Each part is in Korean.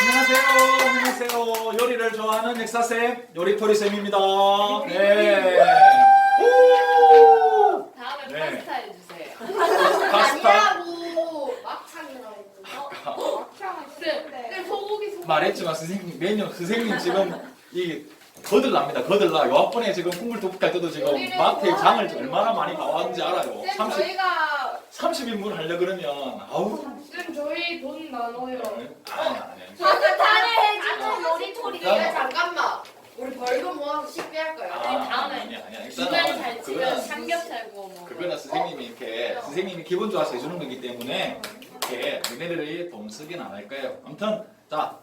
안녕하세요. 요리를 좋아하는 역사쌤, 요리토리쌤입니다. 네. 오! 다음에 네. 파스타 해주세요. 파스타 아니라고 막창이라고 네, 소고기 말했지만 선생님, 매년 선생님 지금 이 거들납니다. 거들나. 요 앞번에 지금 국물 두 갈 때도 지금 마트에 장을 얼마나 많이 봐왔는지 알아요. 쌤 저희가 30인분 하려 그러면 아우. 쌤 저희 돈 나눠요. 아니. 저는 다른 해주는 요리토리가 요리토리가 잠깐만 우리 벌금 모아서 식비할까요? 다음에 아니야. 중간에 잘 치면 그거는 삼겹살 구워 먹어. 그거는 선생님이 이렇게 선생님이 기분 좋아서 해주는 거기 때문에 이렇게 너네들이 돈 쓰긴 안 할 거예요. 아무튼 자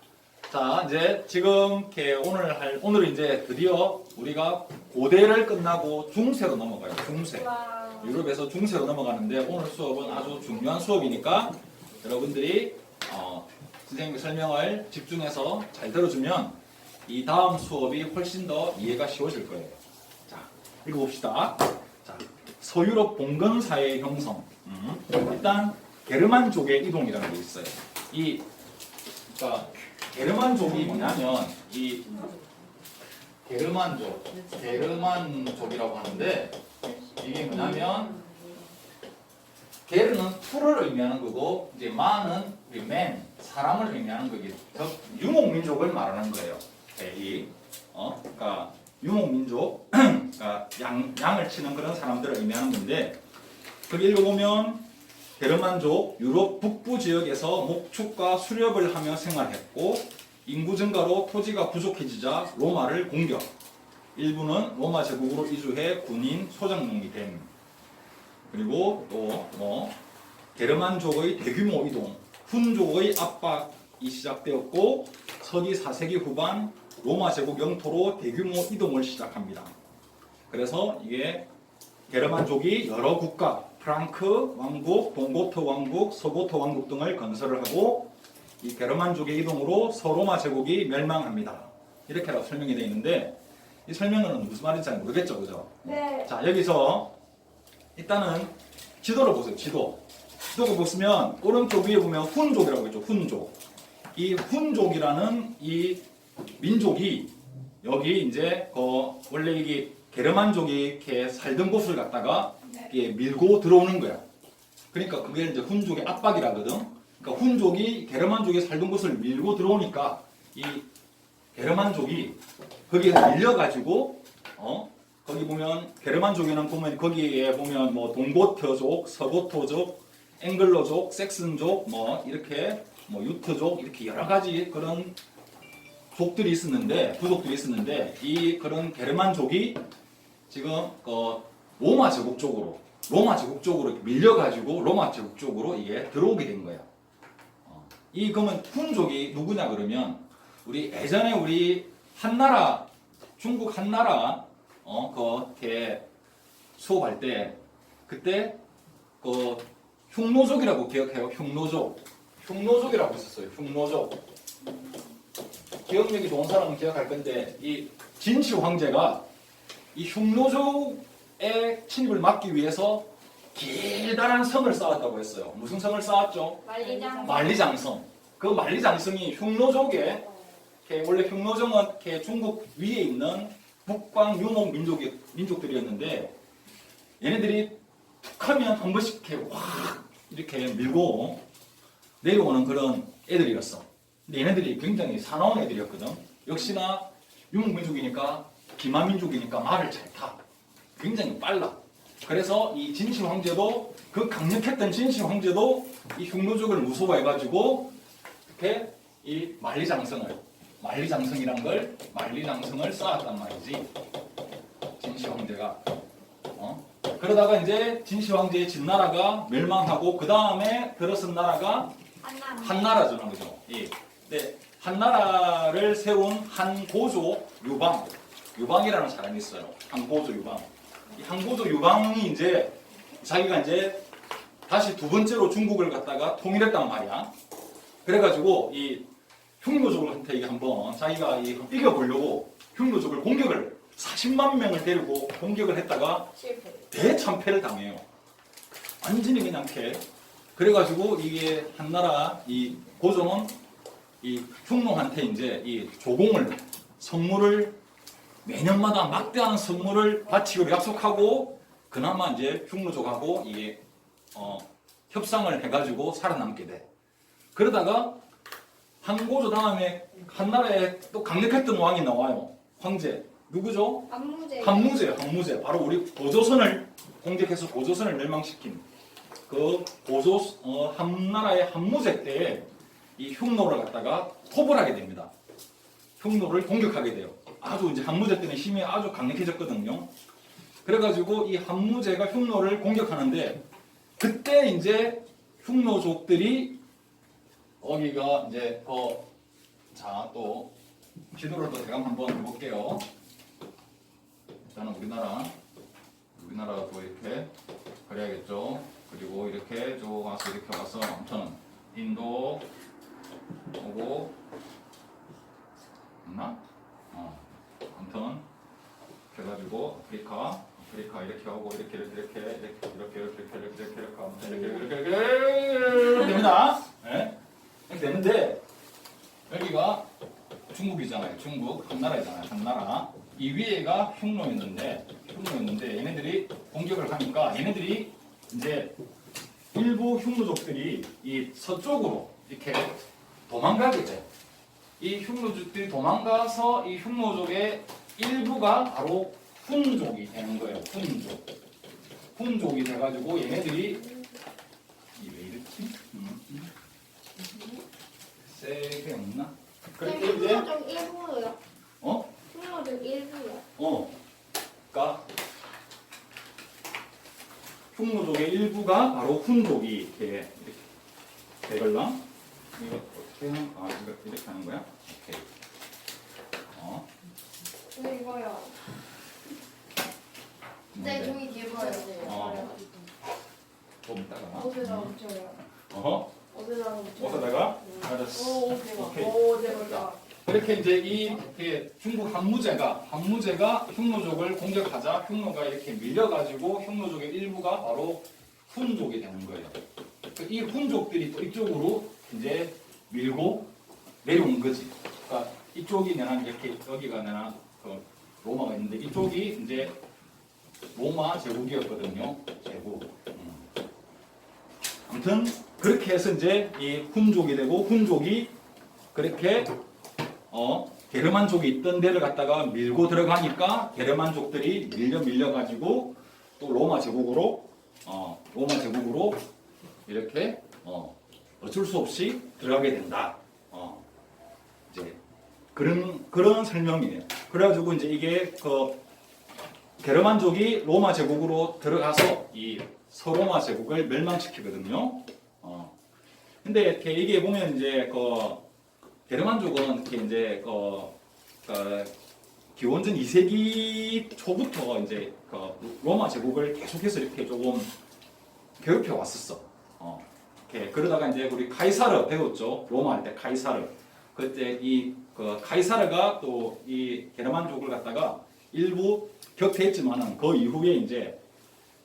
이제 지금 이렇게 오늘은 이제 드디어 우리가 고대를 끝나고 중세로 넘어가요. 중세. 유럽에서 중세로 넘어가는데 오늘 수업은 아주 중요한 수업이니까 여러분들이 선생님의 설명을 집중해서 잘 들어주면 이 다음 수업이 훨씬 더 이해가 쉬워질 거예요. 자, 읽어봅시다. 자, 서유럽 봉건사의 형성. 일단 게르만족의 이동이라는 게 있어요. 그러니까 게르만족이 뭐냐면 이 게르만족이라고 하는데 이게 뭐냐면 게르는 풀을 의미하는 거고 이제 만은 우리 맨 사람을 의미하는 거기 유목민족을 말하는 거예요. 그러니까 유목민족, 그러니까 양을 치는 그런 사람들을 의미하는 건데 거기 읽어보면 게르만족 유럽 북부 지역에서 목축과 수렵을 하며 생활했고 인구 증가로 토지가 부족해지자 로마를 공격. 일부는 로마 제국으로 이주해 군인 소장농이 됨. 그리고 또 게르만족의 대규모 이동, 훈족의 압박이 시작되었고 서기 4세기 후반 로마 제국 영토로 대규모 이동을 시작합니다. 그래서 이게 게르만족이 여러 국가, 프랑크 왕국, 동고트 왕국, 서고트 왕국 등을 건설을 하고 이 게르만족의 이동으로 서로마 제국이 멸망합니다. 이렇게라고 설명이 되어 있는데 이 설명은 무슨 말인지 잘 모르겠죠, 그죠? 네. 자, 여기서 일단은 지도를 보세요. 지도를 보시면 오른쪽 위에 보면 훈족이라고 있죠. 훈족. 이 훈족이라는 이 민족이 여기 이제 원래 이게 게르만족이 이렇게 살던 곳을 갖다가 이렇게 밀고 들어오는 거야. 그러니까 그게 이제 훈족의 압박이라거든. 그러니까 훈족이 게르만족이 살던 곳을 밀고 들어오니까 이 게르만족이 거기에 밀려가지고 거기 보면 게르만족에는 보면 거기에 보면 뭐 동고트족, 서고토족, 앵글로족, 섹슨족 이렇게 유트족 이렇게 여러 가지 그런 족들이 있었는데 부족들이 있었는데 이 그런 게르만족이 지금 로마 제국 쪽으로 이렇게 밀려가지고 로마 제국 쪽으로 이게 들어오게 된 거예요. 이 그러면 훈족이 누구냐 그러면 우리 예전에 우리 한나라 중국 한나라 이렇게 수업할 때 그때 흉노족이라고 기억해요. 흉노족이라고 있었어요. 흉노족. 기억력이 좋은 사람은 기억할 건데 이 진시 황제가 이 흉노족의 침입을 막기 위해서 길다란 성을 쌓았다고 했어요. 무슨 성을 쌓았죠? 만리장성. 그 만리장성이 흉노족의 원래 흉노족은 이렇게 중국 위에 있는 북방 유목 민족들이었는데 얘네들이 툭하면 한 번씩 이렇게 밀고 내려오는 그런 애들이었어. 근데 얘네들이 굉장히 사나운 애들이었거든. 역시나 유목민족이니까 기마민족이니까 말을 잘 타. 굉장히 빨라. 그래서 이 진시 황제도 그 강력했던 진시 황제도 이 흉노족을 무서워해가지고 이렇게 이 만리장성을 쌓았단 말이지. 진시 황제가. 그러다가 이제 진시 황제의 진나라가 멸망하고 그 다음에 들어선 나라가 한나라라는 거죠. 예. 네, 한나라를 세운 한고조 유방이라는 사람이 있어요. 한고조 유방. 이 한고조 유방이 이제 자기가 이제 다시 두 번째로 중국을 갖다가 통일했단 말이야. 그래가지고 이 흉노족한테 이게 한번 자기가 이겨보려고 흉노족을 공격을 40만 명을 데리고 공격을 했다가 대참패를 당해요. 완전히 그냥 패. 그래가지고 이게 한나라 이 고조는 이 흉노한테 이제 이 조공을 선물을 매년마다 막대한 선물을 바치기로 약속하고 그나마 이제 흉노족하고 이게 협상을 해가지고 살아남게 돼. 그러다가 항고조 다음에 한나라에 또 강력했던 왕이 나와요. 황제 누구죠? 안무제. 한무제. 바로 우리 고조선을 공격해서 고조선을 멸망시킨 그 한나라의 한무제 때에 이 흉노를 갖다가 토벌하게 됩니다. 흉노를 공격하게 돼요. 아주 이제 한무제 때는 힘이 아주 강력해졌거든요. 그래가지고 이 한무제가 흉노를 공격하는데 그때 이제 흉노족들이 거기가 이제 자 또 지도를 또 대강 한번 해볼게요. 일단은 우리나라도 이렇게 그려야겠죠. 그리고 이렇게 쭉 와서 이렇게 와서 아무튼 인도 오고 맞나? 아무튼 그래가지고 아프리카 이렇게 하고 이렇게 아무튼 이렇게 됩니다. 네? 이렇게 되는데 여기가 중국이잖아요. 중국 한나라잖아요. 한나라 이 위에가 흉노였는데 얘네들이 공격을 하니까 얘네들이 이제 일부 흉노족들이 이 서쪽으로 이렇게 도망가게 돼. 이 흉노족들이 도망가서 이 흉노족의 일부가 바로 훈족이 되는 거예요. 훈족이 돼가지고 얘네들이 왜 이렇지? 세게 없나? 그렇게 이제 흉노족 일부요. 흉노족 일부요. 그러니까 흉노족의 일부가 바로 훈족이 이렇게 되걸랑 이거 어떻게 하는? 이거 이렇게 하는 거야? 오케이. 이거요. 네, 종이 뒤에 봐요. 좀 이따가. 옷에다 붙여요. 옷에다 붙여요. 옷에다가 알았어. 오, 대박. 오케이. 오, 대박. 이렇게 이제 이 중국 한무제가 흉노족을 공격하자 흉노가 이렇게 밀려가지고 흉노족의 일부가 바로 훈족이 되는 거예요. 이 훈족들이 또 이쪽으로 이제 밀고 내려온 거지. 그러니까 이쪽이 내나 이렇게 여기가 내나 로마가 있는데 이쪽이 이제 로마 제국이었거든요. 제국. 아무튼 그렇게 해서 이제 이 훈족이 되고 훈족이 그렇게 게르만족이 있던 데를 갖다가 밀고 들어가니까 게르만족들이 밀려가지고 또 로마 제국으로 이렇게 어쩔 수 없이 들어가게 된다. 이제 그런 설명이에요. 그래가지고 이제 이게 게르만족이 로마 제국으로 들어가서 이 서로마 제국을 멸망시키거든요. 근데 이렇게 이게 보면 이제 게르만족은 이렇게 이제 기원전 2세기 초부터 이제 로마 제국을 계속해서 이렇게 조금 괴롭혀 왔었어. 이렇게 그러다가 이제 우리 카이사르 배웠죠. 로마 할 때 카이사르. 그때 이 카이사르가 또 이 게르만족을 갖다가 일부 격퇴했지만은 그 이후에 이제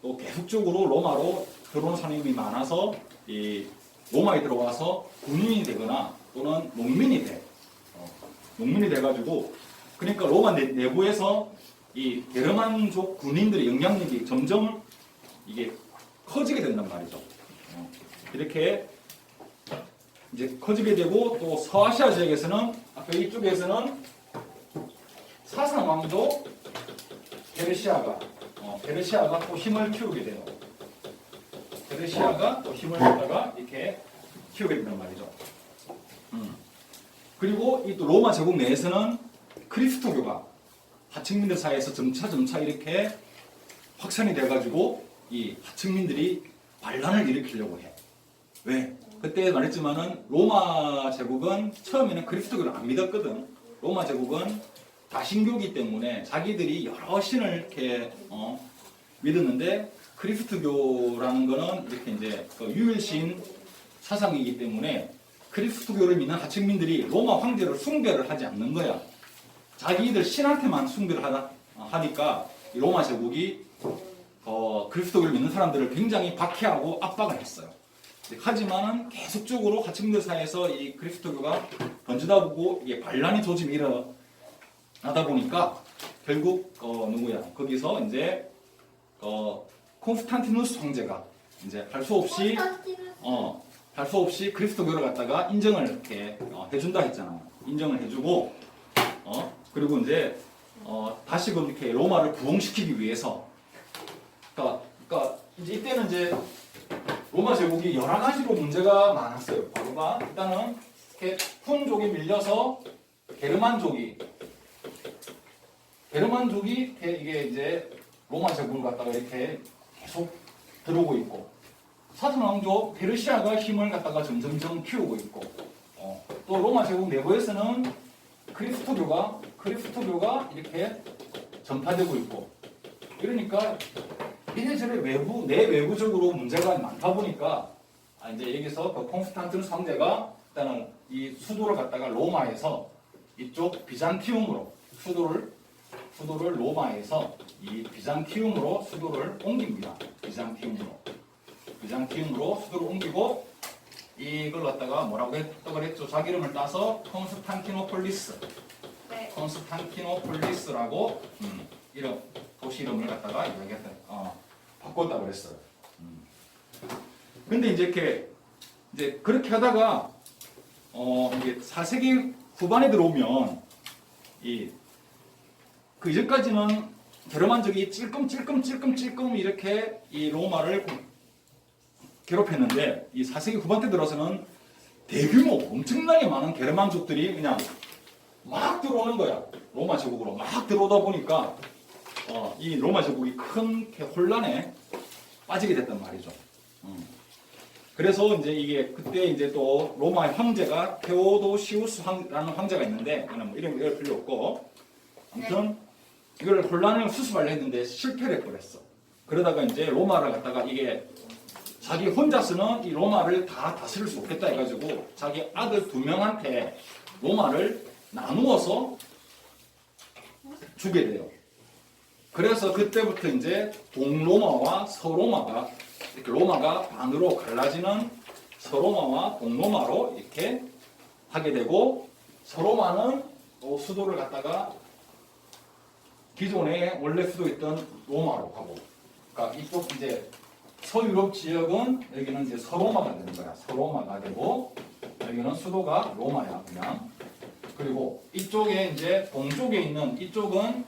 또 계속적으로 로마로 들어온 사람이 많아서 이 로마에 들어와서 군인이 되거나 또는 농민이 돼. 농민이 돼가지고 그러니까 로마 내부에서 이 게르만족 군인들의 영향력이 점점 이게 커지게 된단 말이죠. 이렇게 이제 커지게 되고 또 서아시아 지역에서는 아까 이쪽에서는 사상왕조 페르시아가 또 힘을 키우게 돼요. 페르시아가 또 힘을 갖다가 이렇게 키우게 된단 말이죠. 그리고 이 또 로마 제국 내에서는 그리스도교가 하층민들 사이에서 점차 이렇게 확산이 돼가지고 이 하층민들이 반란을 일으키려고 해. 왜? 그때 말했지만은 로마 제국은 처음에는 그리스도교를 안 믿었거든. 로마 제국은 다신교기 때문에 자기들이 여러 신을 이렇게 믿었는데 그리스도교라는 거는 이렇게 이제 유일신 사상이기 때문에 그리스도교를 믿는 하층민들이 로마 황제를 숭배를 하지 않는 거야. 자기들 신한테만 숭배를 하니까 로마 제국이 그리스도교를 믿는 사람들을 굉장히 박해하고 압박을 했어요. 하지만은 계속적으로 하층민들 사이에서 이 그리스도교가 번지다 보고 이게 반란의 조짐이 일어나다 보니까 결국 누구야 거기서 이제 콘스탄티누스 황제가 이제 할 수 없이 할 수 없이 그리스도교를 갖다가 인정을 이렇게 해준다 했잖아요. 인정을 해주고 그리고 이제 다시금 이렇게 로마를 부흥시키기 위해서 그러니까 이제 이때는 이제 로마 제국이 여러 가지로 문제가 많았어요. 바로가 일단은 이렇게 훈족이 밀려서 게르만족이 이게 이제 로마 제국을 갖다가 이렇게 계속 들어오고 있고 사선왕족 페르시아가 힘을 갖다가 점점점 키우고 있고 또 로마 제국 내부에서는 그리스도교가 이렇게 전파되고 있고 이러니까 이래저래 내외부적으로 문제가 많다 보니까 이제 여기서 그 콘스탄티누스 황제가 일단은 이 수도를 갖다가 로마에서 이쪽 비잔티움으로 수도를 로마에서 이 비잔티움으로 수도를 옮깁니다. 비잔티움으로 수도를 옮기고 이걸 갖다가 뭐라고 했다고 그랬죠? 자기 이름을 따서 콘스탄티노폴리스라고 이름 도시 이름을 갖다가 바꿨다고 그랬어요. 근데 이제 그렇게 하다가 이게 4세기 후반에 들어오면 그 이전까지는 게르만족이 찔끔찔끔 이렇게 이 로마를 괴롭혔는데 이 4세기 후반 때 들어서는 대규모 엄청나게 많은 게르만족들이 그냥 막 들어오는 거야. 로마 제국으로 막 들어오다 보니까 이 로마 제국이 큰 혼란에 빠지게 됐단 말이죠. 그래서 이제 이게 그때 이제 또 로마의 황제가 테오도시우스라는 황제가 있는데 뭐 이럴 필요 없고 아무튼 이걸 혼란을 수습하려 했는데 실패를 해버렸어. 그러다가 이제 로마를 갖다가 이게 자기 혼자서는 이 로마를 다 다스릴 수 없겠다 해가지고 자기 아들 2명한테 로마를 나누어서 주게 돼요. 그래서 그때부터 이제 동로마와 서로마가 이렇게 로마가 반으로 갈라지는 서로마와 동로마로 이렇게 하게 되고 서로마는 또 수도를 갖다가 기존에 원래 수도였던 로마로 가고 그러니까 이쪽 이제 서유럽 지역은 여기는 이제 서로마가 되는 거야. 서로마가 되고 여기는 수도가 로마야 그냥. 그리고 이쪽에 이제 동쪽에 있는 이쪽은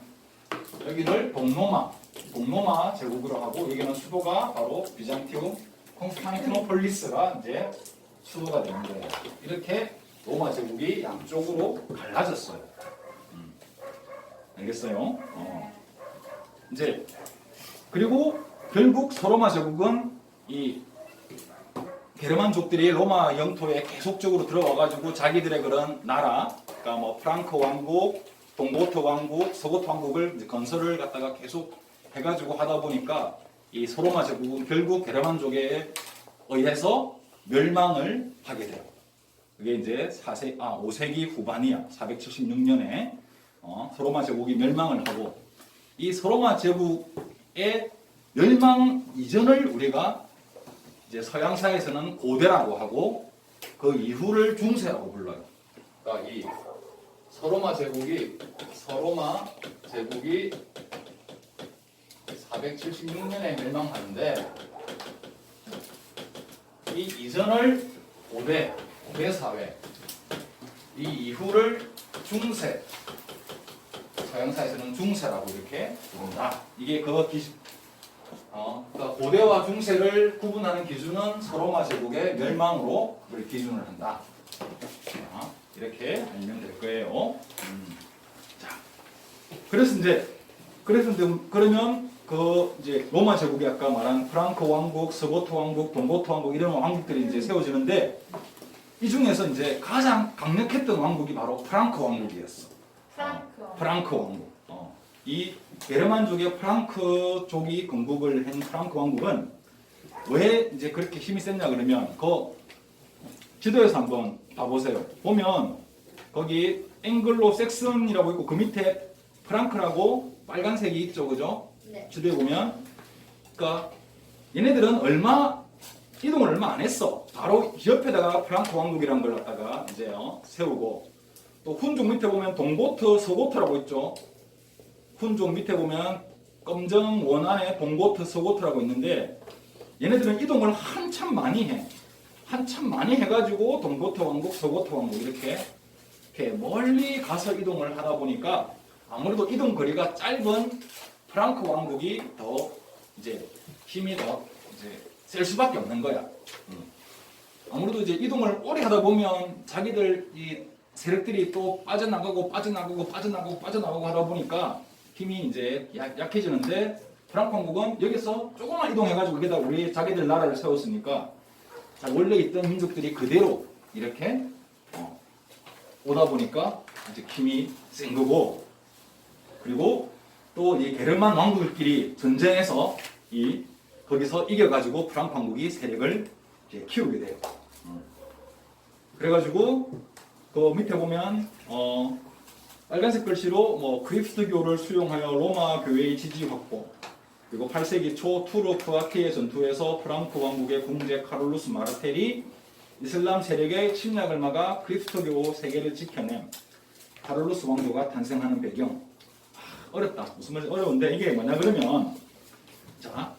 여기를 동로마 제국으로 하고 여기는 수도가 바로 비잔티움 콘스탄티노폴리스가 이제 수도가 되는 거예요. 이렇게 로마 제국이 양쪽으로 갈라졌어요. 알겠어요? 이제 그리고 결국 서로마 제국은 이 게르만족들이 로마 영토에 계속적으로 들어와가지고 자기들의 그런 나라, 그러니까 뭐 프랑크 왕국, 동고트 왕국, 서고트 왕국을 이제 건설을 갖다가 계속 해가지고 하다 보니까 이 서로마 제국은 결국 게르만족에 의해서 멸망을 하게 돼요. 그게 이제 5세기 후반이야. 476년에 서로마 제국이 멸망을 하고 이 서로마 제국의 멸망 이전을 우리가 이제 서양사에서는 고대라고 하고 그 이후를 중세라고 불러요. 그러니까 이 서로마 제국이 476년에 멸망하는데 이 이전을 고대 사회, 이 이후를 중세, 서양사에서는 중세라고 이렇게 부른다. 이게 그러니까 고대와 중세를 구분하는 기준은 서로마 제국의 멸망으로 우리 기준을 한다. 이렇게 알면 될 거예요. 자, 그러면 그 이제 로마 제국이 아까 말한 프랑크 왕국, 서고트 왕국, 동고트 왕국 이런 왕국들이 이제 세워지는데 이 중에서 이제 가장 강력했던 왕국이 바로 프랑크 왕국이었어. 프랑크 왕국. 이 게르만족의 프랑크족이 건국을 한 프랑크 왕국은 왜 이제 그렇게 힘이 셌냐 그러면 그 지도에서 한번 봐보세요. 보면 거기 앵글로 섹슨이라고 있고 그 밑에 프랑크라고 빨간색이 있죠, 그죠? 네. 지도에 보면, 그러니까 얘네들은 얼마 이동을 얼마 안 했어. 바로 옆에다가 프랑크 왕국이라는 걸 갖다가 이제 세우고, 또 훈족 밑에 보면 동고트, 서고트라고 있죠. 훈족 밑에 보면 검정 원안에 동고트, 서고트라고 있는데 얘네들은 이동을 한참 많이 해. 한참 많이 해가지고 동고트 왕국, 서고트 왕국 이렇게 멀리 가서 이동을 하다 보니까 아무래도 이동 거리가 짧은 프랑크 왕국이 더 이제 힘이 더 이제 셀 수밖에 없는 거야. 아무래도 이제 이동을 오래 하다 보면 자기들 이 세력들이 또 빠져나가고 하다 보니까 힘이 이제 약해지는데 프랑크 왕국은 여기서 조금만 이동해가지고 여기다 우리 자기들 나라를 세웠으니까 자, 원래 있던 민족들이 그대로 이렇게 오다 보니까 이제 힘이 센 거고, 그리고 또 이 게르만 왕국들끼리 전쟁에서 거기서 이겨가지고 프랑크 왕국이 세력을 이제 키우게 돼요. 그래가지고 그 밑에 보면 빨간색 글씨로 뭐 그리스도교를 수용하여 로마 교회의 지지 확보, 그리고 8세기 초 투르크와키의 전투에서 프랑크 왕국의 궁제 카롤루스 마르텔이 이슬람 세력의 침략을 막아 그리스도교 세계를 지켜낸 카롤루스 왕조가 탄생하는 배경. 어렵다. 무슨 말인지 어려운데 이게 뭐냐 그러면, 자,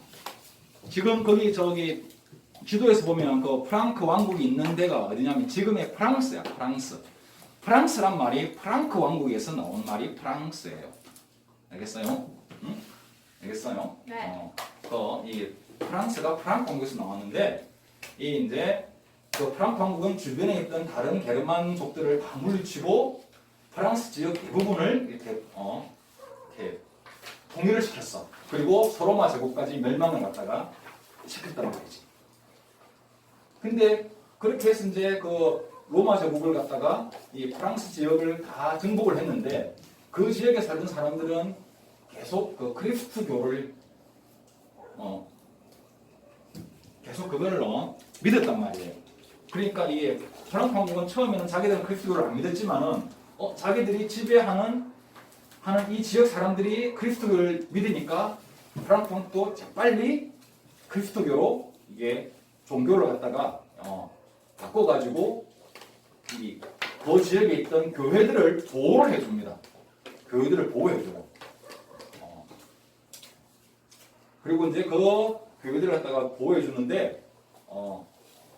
지금 저기 지도에서 보면 그 프랑크 왕국이 있는 데가 어디냐면 지금의 프랑스야. 프랑스란 말이 프랑크 왕국에서 나온 말이 프랑스예요. 알겠어요? 응? 알겠어요? 네. 이 프랑스가 프랑크 왕국에서 나왔는데 이 이제 그 프랑크 왕국은 주변에 있던 다른 게르만족들을 다 물리치고 프랑스 지역 대부분을 이렇게 통일을 시켰어. 그리고 서로마 제국까지 멸망을 갖다가 시켰단 말이지. 근데 그렇게 해서 이제 그 로마 제국을 갖다가 이 프랑스 지역을 다 정복을 했는데 그 지역에 살던 사람들은 계속 그 그리스도교를 계속 그거를 믿었단 말이에요. 그러니까 이 프랑크 왕국은 처음에는 자기들은 그리스도교를 안 믿었지만은 자기들이 지배하는 이 지역 사람들이 그리스도교를 믿으니까 프랑크 왕국도 빨리 그리스도교로 이게 종교를 갖다가 바꿔가지고 그 지역에 있던 교회들을 보호를 해줍니다. 교회들을 보호해주고. 그리고 이제 그 교회들을 갖다가 보호해주는데,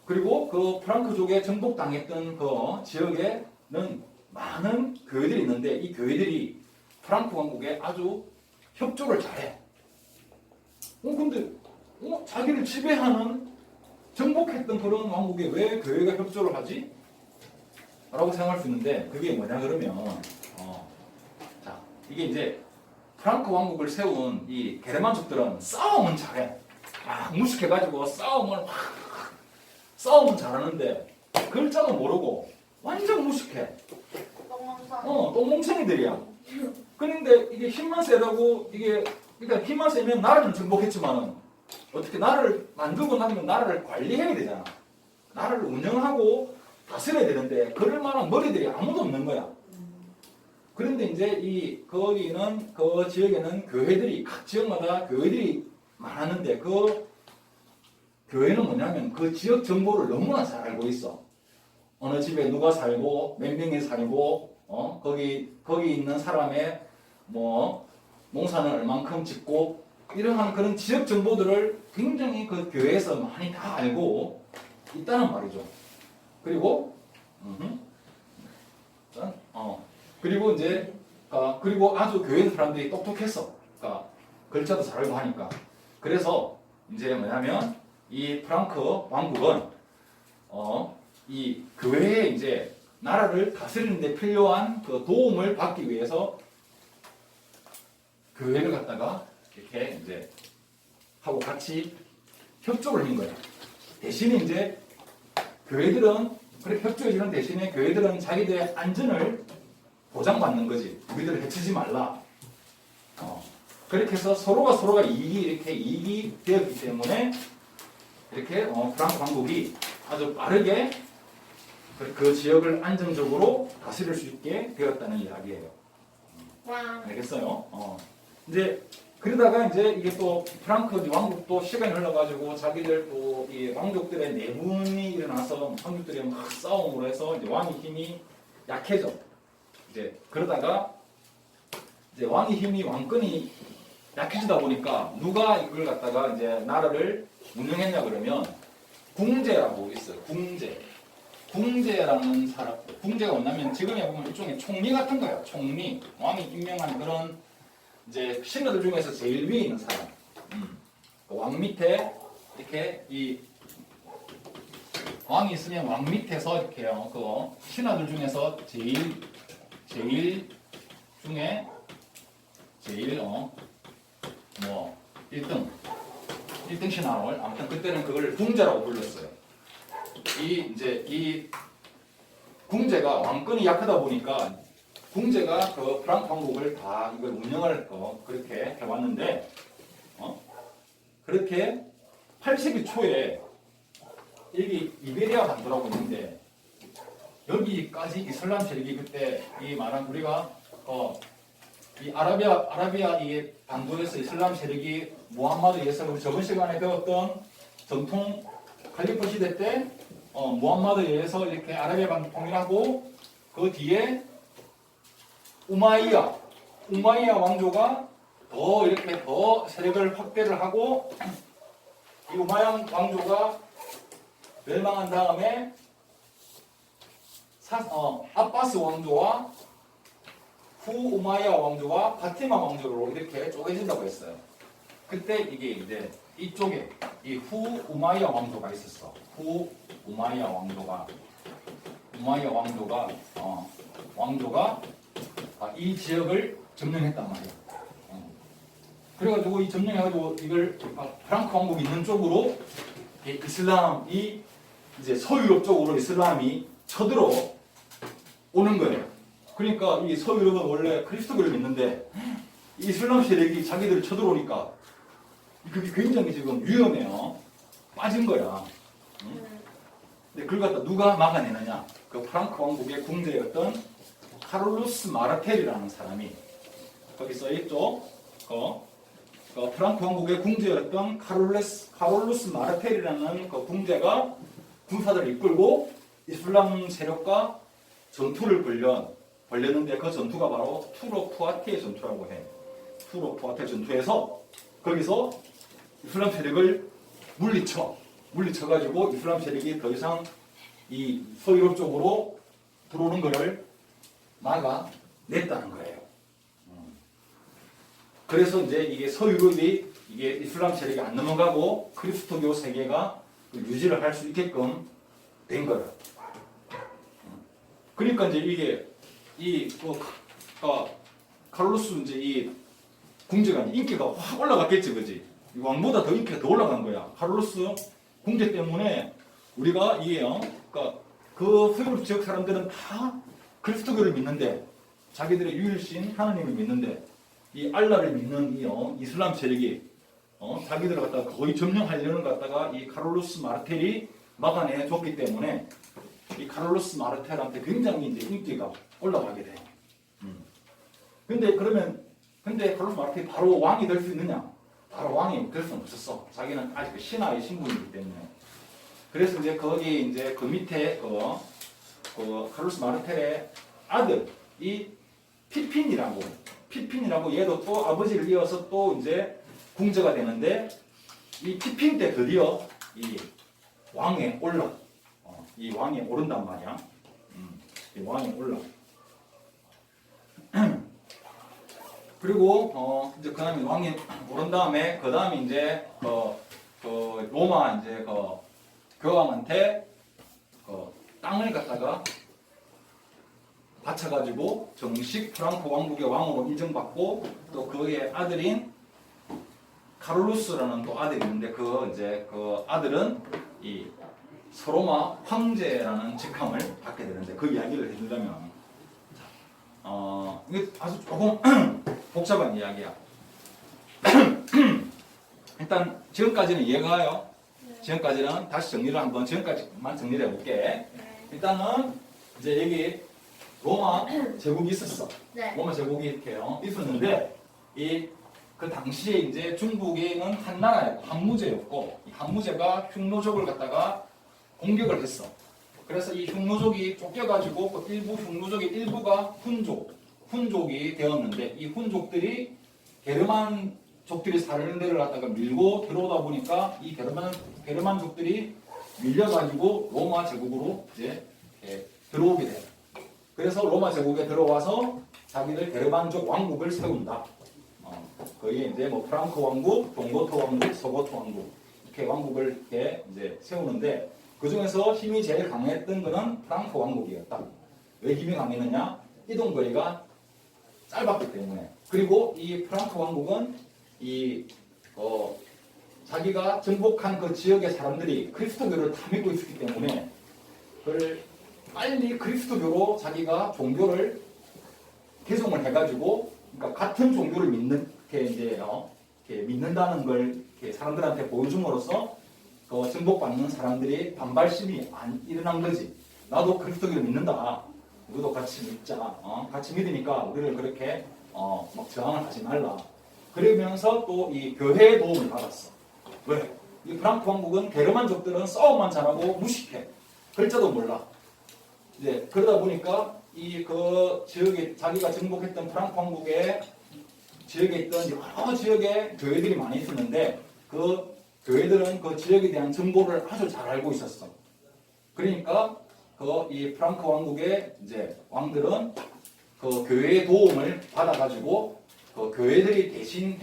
그리고 그 프랑크족에 정복당했던 그 지역에는 많은 교회들이 있는데 이 교회들이 프랑크 왕국에 아주 협조를 잘해. 근데 자기를 지배하는 정복했던 그런 왕국에 왜 교회가 협조를 하지? 라고 생각할 수 있는데 그게 뭐냐 그러면 자, 이게 이제 프랑크 왕국을 세운 이 게르만족들은 싸움은 잘해. 막 무식해가지고 싸움은 잘하는데 글자도 모르고 완전 무식해. 똥멍청이들이야. 그런데 이게 힘만 세다고 그러니까 힘만 세면 나라는 정복했지만은 어떻게 나라를 만들고 나면 나라를 관리해야 되잖아. 나라를 운영하고 다스려야 되는데 그럴 만한 머리들이 아무도 없는 거야. 그런데 이제 거기는 그 지역에는 교회들이 각 지역마다 교회들이 많았는데 그 교회는 뭐냐면 그 지역 정보를 너무나 잘 알고 있어. 어느 집에 누가 살고 몇 명이 살고 거기 있는 사람의 뭐 농사는 얼만큼 짓고 이러한 그런 지역 정보들을 굉장히 그 교회에서 많이 다 알고 있다는 말이죠. 그리고 그리고 이제 그리고 아주 교회 사람들이 똑똑했어. 그러니까 글자도 잘 알고 하니까. 그래서 이제 뭐냐면 이 프랑크 왕국은 이 교회에 이제 나라를 다스리는 데 필요한 그 도움을 받기 위해서 교회를 갖다가 이렇게 이제 하고 같이 협조를 한 거예요. 대신에 이제 교회들은 그렇게 협조해주는 대신에 교회들은 자기들의 안전을 보장받는 거지. 우리들을 해치지 말라. 그렇게 해서 서로가 이익이 되었기 때문에 이렇게 프랑크 왕국이 아주 빠르게 그 지역을 안정적으로 다스릴 수 있게 되었다는 이야기예요. 알겠어요? 이제 그러다가 이제 이게 또 프랑크 왕국도 시간이 흘러가지고 자기들 또 이 왕족들의 내분이 일어나서 왕족들이 막 싸움으로 해서 이제 왕의 힘이 약해져. 이제 그러다가 이제 왕의 힘이 왕권이 약해지다 보니까 누가 이걸 갖다가 이제 나라를 운영했냐 그러면 궁제라고 있어요. 궁제라는 사람. 궁제가 뭐냐면 지금에 보면 일종의 총리 같은 거예요. 총리. 왕이 임명한 그런 이제 신하들 중에서 제일 위에 있는 사람. 왕 밑에 이렇게 이 왕이 있으면 왕 밑에서 이렇게요. 그 신하들 중에서 제일 중에 제일 뭐 1등 신하를 아무튼 그때는 그걸 궁제라고 불렀어요. 이 궁제가 왕권이 약하다 보니까 궁제가 그 프랑크 왕국을 다 이걸 운영을 그렇게 해왔는데 그렇게 8세기 초에 여기 이베리아 반도라고 있는데 여기까지 이슬람 세력이 그때 이 말한 우리가 이 아라비아 이 반도에서 이슬람 세력이 무함마드 예수를 저번 시간에 배웠던 전통 칼리프 시대 때 무함마드에 의해서 이렇게 아라비아 반도 통일하고 그 뒤에 우마이야 왕조가 더 이렇게 더 세력을 확대를 하고 이 우마이야 왕조가 멸망한 다음에 아바스 왕조와 후 우마이야 왕조와 파티마 왕조로 이렇게 쪼개진다고 했어요. 그때 이게 이제 이쪽에 이 후 우마이야 왕조가 있었어. 후 우마이야 왕조가 이 지역을 점령했단 말이야. 그래가지고 이 점령해가지고 이걸 프랑크 왕국이 있는 쪽으로 이슬람이 이제 서유럽 쪽으로 이슬람이 쳐들어 오는 거예요. 그러니까 이 서유럽은 원래 그리스도교를 믿는데 이슬람 세력이 자기들을 쳐들어오니까 그게 굉장히 지금 위험해요. 빠진 거야. 근데 그걸 갖다 누가 막아내느냐? 그 프랑크 왕국의 궁제였던 카를로스 마르텔이라는 사람이 거기 써있죠. 프랑크 왕국의 궁제였던 카를로스 마르텔이라는 그 궁제가 군사들을 이끌고 이슬람 세력과 전투를 벌였는데 그 전투가 바로 투르 푸아티의 전투라고 해. 투르 푸아티의 전투에서 거기서 이슬람 세력을 물리쳐가지고 이슬람 세력이 더 이상 이 서유럽 쪽으로 들어오는 것을 막아냈다는 거예요. 그래서 이제 이게 서유럽이 이게 이슬람 세력이 안 넘어가고 그리스도교 세계가 유지를 할 수 있게끔 된 거예요. 그러니까 이제 이게 카를로스 이제 이 궁제가 인기가 확 올라갔겠지, 그지? 왕보다 더 인기가 더 올라간 거야. 카를로스 궁제 때문에 우리가 이게요, 그 서유럽 지역 사람들은 다 그리스도교를 믿는데 자기들의 유일신 하나님을 믿는데 이 알라를 믿는 이 이슬람 세력이 자기들을 갖다가 거의 점령하려는 갖다가 이 카를로스 마르텔이 막아내 줬기 때문에 이 카를로스 마르텔한테 굉장히 이제 인기가 올라가게 돼요. 근데 카를로스 마르텔이 바로 왕이 될 수 있느냐? 바로 왕이 될 수는 없었어. 자기는 아직 신하의 신분이기 때문에. 그래서 이제 거기 이제 그 밑에 그 카를로스 마르텔의 아들 이 피핀이라고 얘도 또 아버지를 이어서 또 이제 궁제가 되는데 이 피핀 때 드디어 이 왕에 올라. 이 왕에 오른단 말이야. 이 왕에 올라. 그리고 이제 그다음에 왕이 오른 다음에 그다음에 이제 그 로마 이제 그 교황한테 땅을 갖다가 바쳐가지고 정식 프랑크 왕국의 왕으로 인정받고 또 그의 아들인 카를로스라는 또 아들이 있는데 그 아들은 이 서로마 황제라는 직함을 받게 되는데 그 이야기를 해주려면 이게 아주 조금 복잡한 이야기야. 일단 지금까지는 이해가 가요. 지금까지는 다시 정리를 한번 지금까지만 정리를 해볼게. 일단은 이제 여기 로마 제국이 있었어. 네. 로마 제국이 이렇게요 있었는데 이 그 당시에 이제 중국에는 한 나라였고 한무제였고 이 한무제가 흉노족을 갖다가 공격을 했어. 그래서 이 흉노족이 쫓겨가지고 그 일부 흉노족의 일부가 훈족이 되었는데 이 훈족들이 게르만족들이 사는 데를 갖다가 밀고 들어오다 보니까 이 게르만족들이 밀려가지고 로마 제국으로 이제 들어오게 돼요. 그래서 로마 제국에 들어와서 자기들 게르만족 왕국을 세운다. 거기에 이제 뭐 프랑크 왕국, 동고트 왕국, 서고트 왕국 이렇게 왕국을 이렇게 이제 세우는데 그 중에서 힘이 제일 강했던 것은 프랑크 왕국이었다. 왜 힘이 강했느냐? 이동거리가 짧았기 때문에. 그리고 이 프랑크 왕국은 자기가 정복한 그 지역의 사람들이 그리스도교를 다 믿고 있었기 때문에 그걸 빨리 그리스도교로 자기가 종교를 개종을 해가지고 그러니까 같은 종교를 이렇게 믿는다는 걸 이렇게 사람들한테 보여줌으로써 그 정복받는 사람들이 반발심이 안 일어난 거지. 나도 그리스도교를 믿는다. 우리도 같이 믿자. 같이 믿으니까 우리를 그렇게 막 저항을 하지 말라. 그러면서 또 이 교회의 도움을 받았어. 왜? 이 프랑크 왕국은 게르만족들은 싸움만 잘하고 무식해. 글자도 몰라. 이제 그러다 보니까 이 그 지역에 자기가 정복했던 프랑크 왕국의 지역에 있던 여러 지역에 교회들이 많이 있었는데 그 교회들은 그 지역에 대한 정보를 아주 잘 알고 있었어. 그러니까 이 프랑크 왕국의 이제 왕들은 그 교회의 도움을 받아가지고 그 교회들이 대신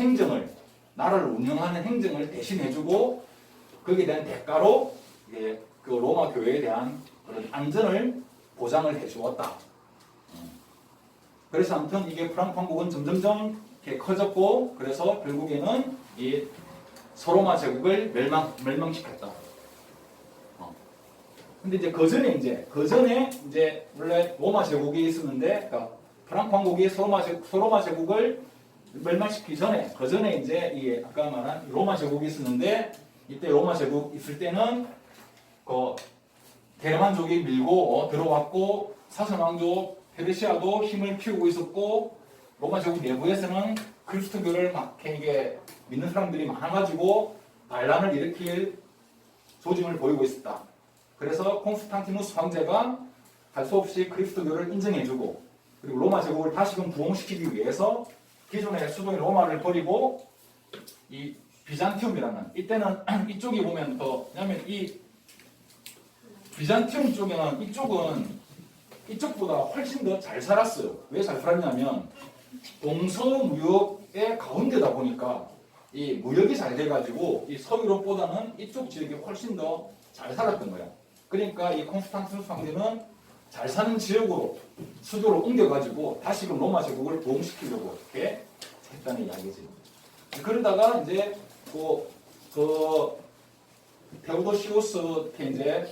나라를 운영하는 행정을 대신 해주고 거기에 대한 대가로 그 로마 교회에 대한 그런 안전을 보장을 해주었다. 그래서 아무튼 이게 프랑크 왕국은 점점점 이렇게 커졌고 그래서 결국에는 이 서로마 제국을 멸망시켰다. 근데 이제 그 전에 이제 원래 로마 제국이 있었는데, 그러니까 프랑크 왕국이 서로마 제국을 멸망시키기 전에, 그 전에 이제 이 아까 말한 로마 제국이 있었는데, 이때 로마 제국 있을 때는 그 게르만족이 밀고 들어왔고 사선 왕족 페르시아도 힘을 키우고 있었고 로마 제국 내부에서는 그리스도교를 막 이게 믿는 사람들이 많아가지고 반란을 일으킬 조짐을 보이고 있었다. 그래서 콘스탄티누스 황제가 할 수 없이 그리스도교를 인정해주고 그리고 로마 제국을 다시금 부흥시키기 위해서 기존의 수도인 로마를 버리고 이 비잔티움이라는 이때는 이쪽이 보면 왜냐면 이 비잔티움 쪽에는 이쪽보다 훨씬 더 잘 살았어요. 왜 잘 살았냐면 동서무역의 가운데다 보니까 이 무역이 잘 돼가지고 이 서유럽보다는 이쪽 지역이 훨씬 더 잘 살았던 거야. 그러니까 이 콘스탄티누스 황제는 잘 사는 지역으로 수도를 옮겨가지고 다시금 로마 제국을 부흥시키려고 이렇게 했다는 이야기지. 그러다가 이제 테오도시우스 이제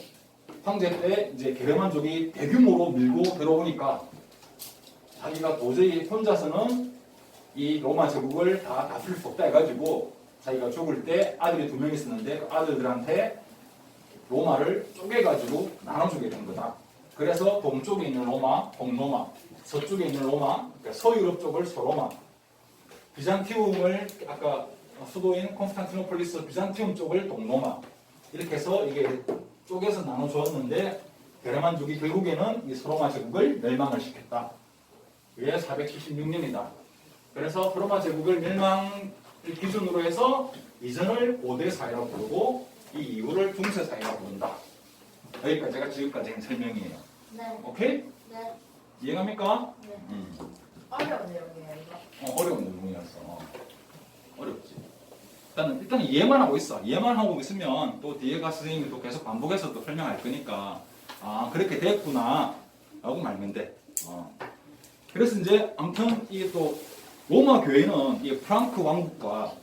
황제 때 이제 게르만족이 대규모로 밀고 들어오니까 자기가 도저히 혼자서는 이 로마 제국을 다 다스릴 수 없다 해가지고 자기가 죽을 때 아들이 2명 있었는데 그 아들들한테 로마를 쪼개가지고 나눠주게 된 거다. 그래서 동쪽에 있는 로마, 동로마, 서쪽에 있는 로마, 그러니까 서유럽 쪽을 서로마, 비잔티움을 아까 수도인 콘스탄티노폴리스 비잔티움 쪽을 동로마 이렇게 해서 이게 쪼개서 나눠주었는데 게르만족이 결국에는 이 서로마 제국을 멸망을 시켰다. 그게 476년이다. 그래서 서로마 제국을 멸망을 기준으로 해서 이전을 고대 사회라고 부르고 이 이후를 중세 사회라고 부른다. 여기까지 제가 지금까지 한 설명이에요. 네. 오케이? 네. 이해갑니까? 네. 어려운 내용이에요, 이거. 어려운 내용이었어. 어렵지. 일단 이해만 하고 있어. 이해만 하고 있으면 또 뒤에 가서 선생님이 또 계속 반복해서 또 설명할 거니까 그렇게 됐구나 라고 말면 돼. 그래서 이제 아무튼 이게 또 로마 교회는 이 프랑크 왕국과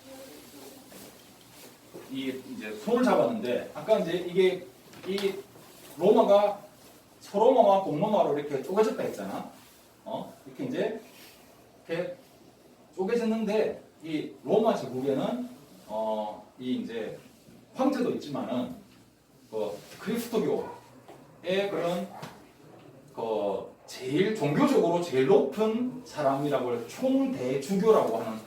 이제 손을 잡았는데 아까 이제 이게 이 로마가 서로마와 동로마로 이렇게 쪼개졌다 했잖아. 이렇게 이제 이렇게 쪼개졌는데 이 로마 제국에는 이 이제 황제도 있지만은 그리스도교의 그런 제일 종교적으로 제일 높은 사람이라고 총대주교라고 하는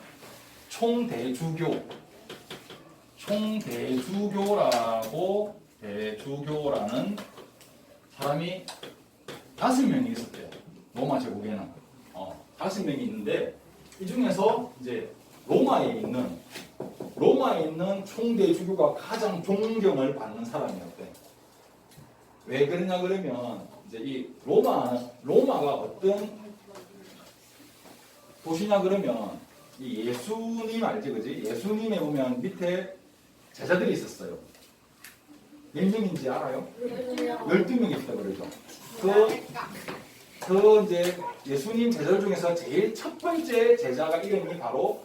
대주교라는 사람이 5명이 있었대요. 로마 제국에는 5명이 있는데 이 중에서 이제 로마에 있는 총대주교가 가장 존경을 받는 사람이었대. 왜 그러냐 그러면 이제 이 로마가 어떤 도시냐 그러면 이 예수님 알지 그지? 예수님에 보면 밑에 제자들이 있었어요. 몇 명인지 알아요? 12명이 있다 그러죠. 그 이제 예수님 제자들 중에서 제일 첫 번째 제자가 이름이 바로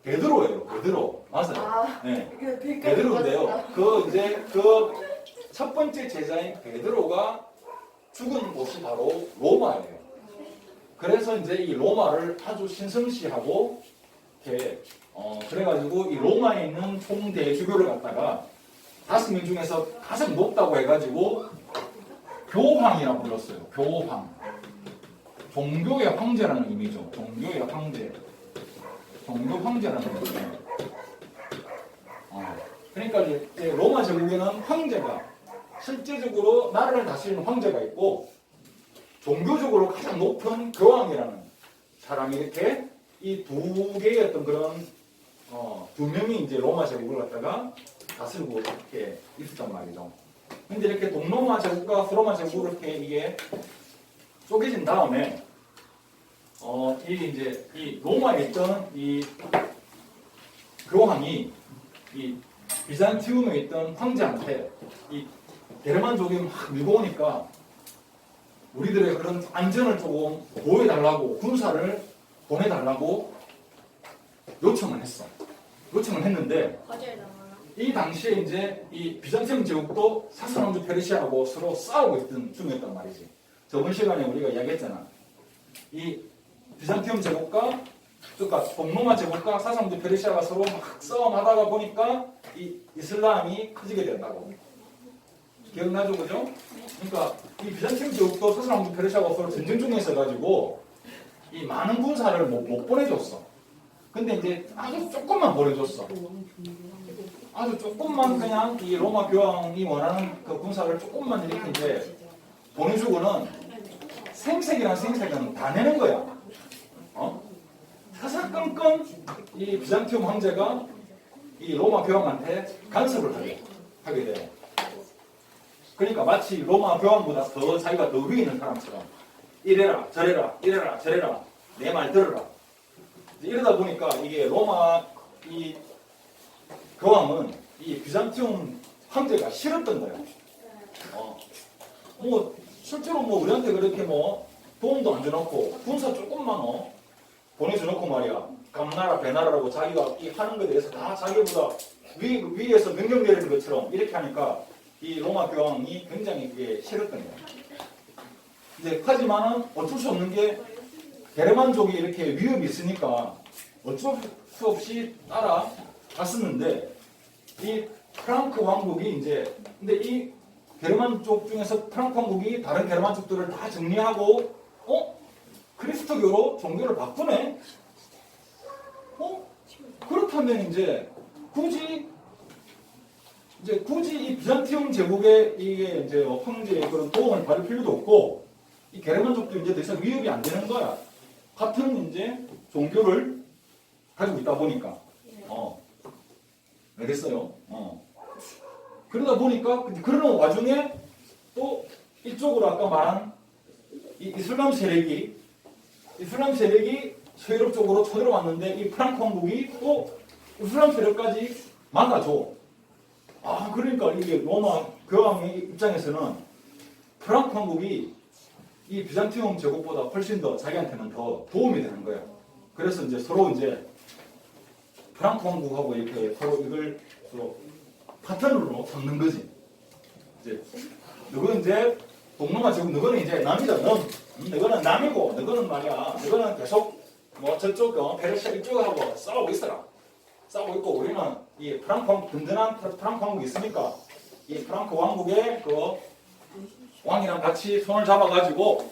베드로예요. 베드로 맞아요. 네. 베드로인데요. 그 첫 번째 제자인 베드로가 죽은 곳이 바로 로마예요. 그래서 이제 이 로마를 아주 신성시하고 이렇게 그래가지고 이 로마에 있는 총대주교를 갖다가 5명 중에서 가장 높다고 해가지고 교황이라고 불렀어요. 교황. 종교의 황제라는 의미죠. 종교의 황제. 종교 황제라는 의미예요. 그러니까 이제 로마 제국에는 황제가 실제적으로 나라를 다스리는 황제가 있고 종교적으로 가장 높은 교황이라는 사람이 이렇게 이 두 개의 어떤 그런 두 명이 이제 로마 제국을 갖다가 다스리고 이렇게 있었단 말이죠. 근데 이렇게 동로마 제국과 서로마 제국으로 이렇게 이게 쪼개진 다음에 이게 이제 이 로마에 있던 이 교황이 이 비잔티움에 있던 황제한테 이 게르만족이 막 밀고 오니까 우리들의 그런 안전을 조금 보호해달라고 군사를 보내달라고 요청을 했는데 이 당시에 이제 이 비잔티움 제국도 사스랑주 페르시아하고 서로 싸우고 있던 중이었단 말이지. 저번 시간에 우리가 이야기했잖아. 이 비잔티움 제국과 그러니까 동로마 제국과 사스랑주 페르시아가 서로 막 싸움하다가 보니까 이 이슬람이 커지게 된다고. 기억나죠, 그죠? 그러니까 이 비잔티움 제국도 사스랑주 페르시아가 서로 전쟁 중에 있어가지고 이 많은 군사를 못 보내줬어. 근데 이제 아주 조금만 보내줬어. 아주 조금만 그냥 이 로마 교황이 원하는 그 군사를 조금만 이렇게 이제 보내주고는 생색이란 생색은 다 내는 거야. 사사건건 이 비잔티움 황제가 이 로마 교황한테 간섭을 하게 돼요. 그러니까 마치 로마 교황보다 더 자기가 더 위에 있는 사람처럼 이래라 저래라 이래라 저래라 내 말 들어라. 이러다 보니까 이게 로마 이 교황은 이 비잔티움 황제가 싫었던 거야. 뭐 실제로 뭐 우리한테 그렇게 뭐 도움도 안 줘놓고 군사 조금만 보내줘놓고 말이야. 감나라 배나라라고 자기가 이 하는 것에 대해서 다 자기보다 위에서 명령 내리는 것처럼 이렇게 하니까 이 로마 교황이 굉장히 그게 싫었던 거야. 이제 하지만은 어쩔 수 없는 게 게르만족이 이렇게 위협이 있으니까 어쩔 수 없이 따라갔었는데 이 프랑크 왕국이 이제 근데 이 게르만족 중에서 프랑크 왕국이 다른 게르만족들을 다 정리하고 그리스도교로 종교를 바꾸네. 그렇다면 이제 굳이 이 비잔티움 제국의 이게 이제 황제의 그런 도움을 받을 필요도 없고 이 게르만족도 이제 더 이상 위협이 안 되는 거야. 같은 이제 종교를 가지고 있다 보니까 알겠어요. 그러다 보니까 그러는 와중에 또 이쪽으로 아까 말한 이 이슬람 세력이 서유럽 쪽으로 쳐들어왔는데 이 프랑크 왕국이 또 이슬람 세력까지 막아줘. 그러니까 이게 로마 교황의 입장에서는 프랑크 왕국이 이 비잔티움 제국보다 훨씬 더 자기한테는 더 도움이 되는 거예요. 그래서 이제 서로 이제 프랑크 왕국하고 이렇게 서로 이걸 서로 파트너로 삼는 거지. 이제 너는 이제 동로마 제국 너는 이제 남이다. 너는 남이고 너는 말이야. 너는 계속 뭐 저쪽 페르시아 이쪽하고 싸우고 있어라. 싸우고 있고 우리는 이 프랑크 왕국 든든한 프랑크 왕국이 있으니까 이 프랑크 왕국의 그 왕이랑 같이 손을 잡아가지고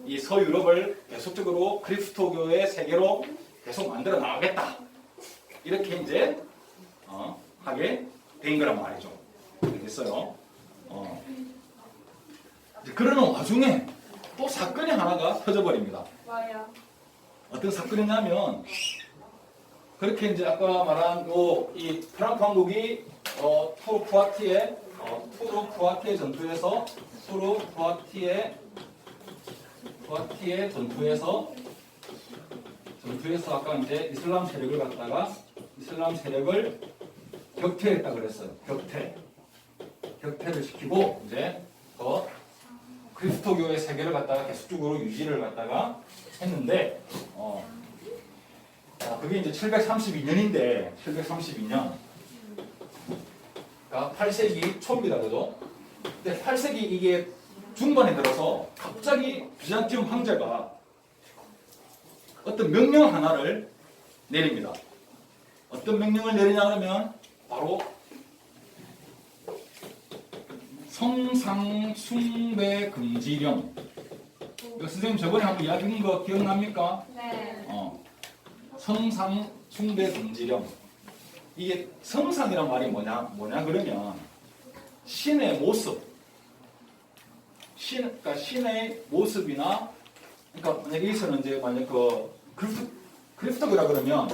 이 서유럽을 계속적으로 그리스도교의 세계로 계속 만들어 나가겠다. 이렇게 이제 하게 된 거란 말이죠. 됐어요. 이제 그러는 와중에 또 사건이 하나가 터져버립니다. 뭐야? 어떤 사건이냐면 그렇게 이제 아까 말한 이 프랑크 왕국이 푸르푸아티에 전투에서 아까 이제 이슬람 세력을 격퇴했다 그랬어요. 격퇴를 시키고 이제 그리스도교의 세계를 갖다가 계속적으로 유지를 갖다가 했는데 그게 이제 732년인데 732년 그러니까 8세기 초입니다. 그죠? 근데 8세기 이게 중반에 들어서 갑자기 비잔티움 황제가 어떤 명령 하나를 내립니다. 어떤 명령을 내리냐 그러면 바로 성상 숭배 금지령. 이거 선생님 저번에 한번 이야기한 거 기억납니까? 네. 성상 숭배 금지령. 이게 성상이란 말이 뭐냐 그러면 신의 모습. 그러니까 신의 모습이나 그러니까 만약에 여기서는 이제 만약 그리스도교라 그러면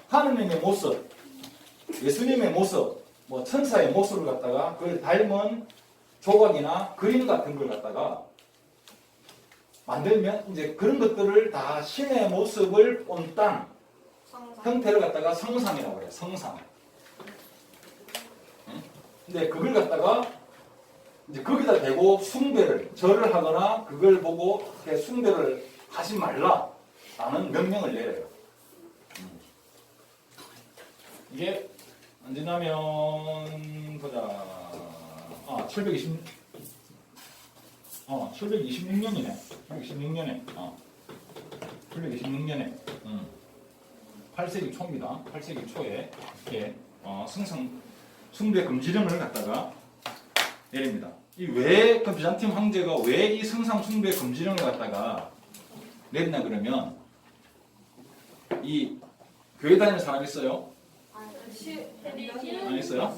하느님의 모습, 예수님의 모습, 뭐 천사의 모습을 갖다가 그걸 닮은 조각이나 그림 같은 걸 갖다가 만들면 이제 그런 것들을 다 신의 모습을 본딴 형태를 갖다가 성상이라고 해요. 성상. 근데 그걸 갖다가 이제 거기다 대고 숭배를 절을 하거나 그걸 보고 이렇게 숭배를 하지 말라라는 명령을 내려요. 이게 언제냐면 보자. 726년이네. 726년에 8세기 초입니다. 8세기 초에 이렇게 성상 숭배 금지령을 갖다가 내립니다. 이 왜 그 비잔티움 황제가 왜 이 성상 숭배 금지령을 갖다가 내렸나 그러면 이 교회 다니는 사람 있어요? 안 있어요?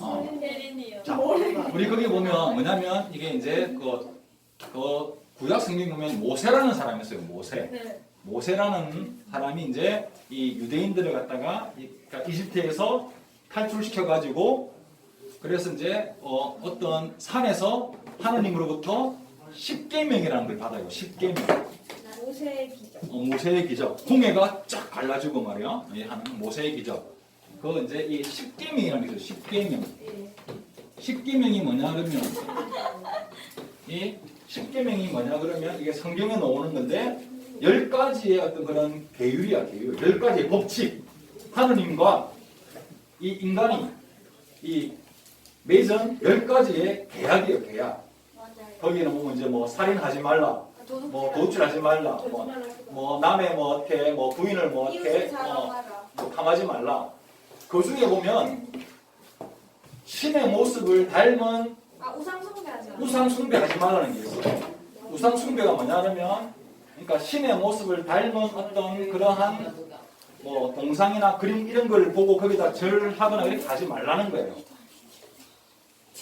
자, 우리 거기 보면 뭐냐면 이게 이제 그 구약 성경 보면 모세라는 사람이 있어요. 모세라는 사람이 이제 이 유대인들을 갖다가 그러니까 이집트에서 탈출시켜 가지고 그래서 이제 어떤 산에서 하느님으로부터 십계명이라는 걸 받아요. 십계명. 모세의 기적. 모세의 기적. 홍해가 쫙 갈라지고 말이야. 하는 모세의 기적. 그거 이제 이 십계명이라는 게 있어요. 십계명. 십계명이 뭐냐 그러면 이 십계명이 뭐냐 그러면 이게 성경에 나오는 건데 10가지의 어떤 그런 계율이야. 계율. 10가지의 법칙. 하느님과 이 인간이 이 맺은 10가지의 계약이에요. 계약. 거기에는 보면 이제 뭐 살인하지 말라, 뭐 도출하지 말라, 뭐 남의 뭐 어떻게 뭐 부인을 뭐 어떻게 탐하지 말라. 그 중에 보면 신의 모습을 닮은 우상 숭배하지 말라는 게 있어요. 우상 숭배가 뭐냐면 그러니까 신의 모습을 닮은 어떤 그러한 뭐 동상이나 그림 이런 걸 보고 거기다 절하거나 이렇게 하지 말라는 거예요.